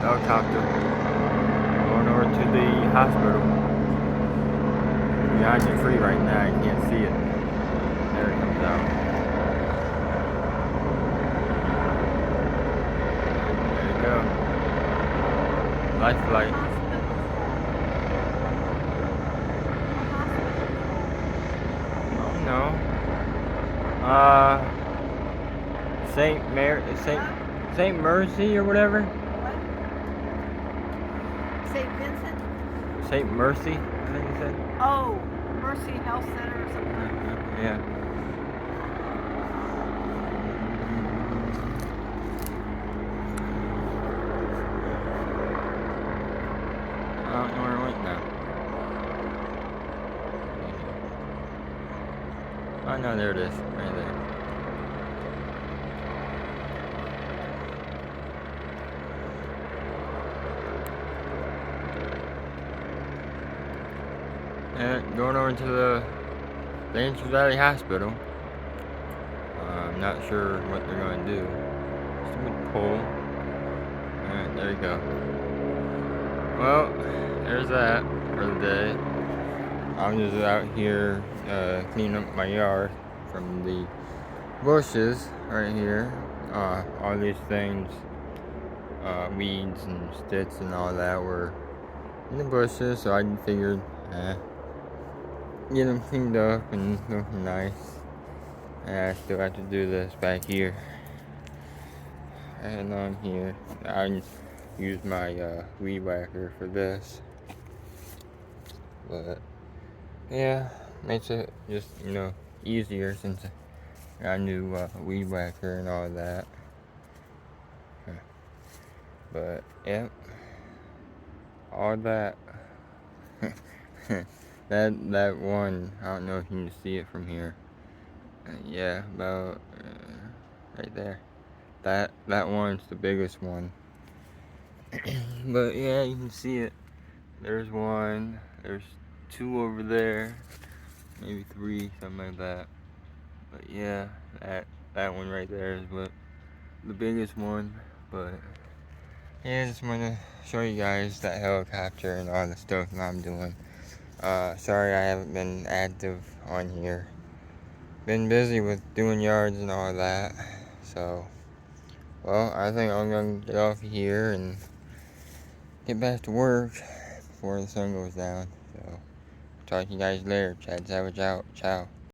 helicopter going over to the hospital. Behind the tree right now, you can't see it. There it comes out. There you go. Life flight. Oh no. Saint Mercy or whatever. What? St. Vincent? Saint Mercy, I think you said. Oh, Mercy Health Center or something. Yeah. I don't know where it went now. Oh no, there it is, right there. And going over to the Danger Valley Hospital. I'm not sure what they're going to do. Stupid pole. Alright, there you go. Well, there's that for the day. I'm just out here cleaning up my yard from the bushes right here. All these things, weeds and sticks and all that were in the bushes, so I figured get them cleaned up and looking nice. And I still have to do this back here. And on here, I use my weed whacker for this. But yeah, makes it just, easier since I got a new weed whacker and all that. But yep, all that. that one, I don't know if you can see it from here. Yeah, about right there. That one's the biggest one. But yeah, you can see it. There's one. There's two over there. Maybe three, something like that. But yeah, that one right there is what the biggest one. But yeah, I just want to show you guys that helicopter and all the stuff that I'm doing. Sorry I haven't been active on here. Been busy with doing yards and all that. So, well, I think I'm gonna get off here and get back to work before the sun goes down. So, talk to you guys later. Chad Savage out. Ciao.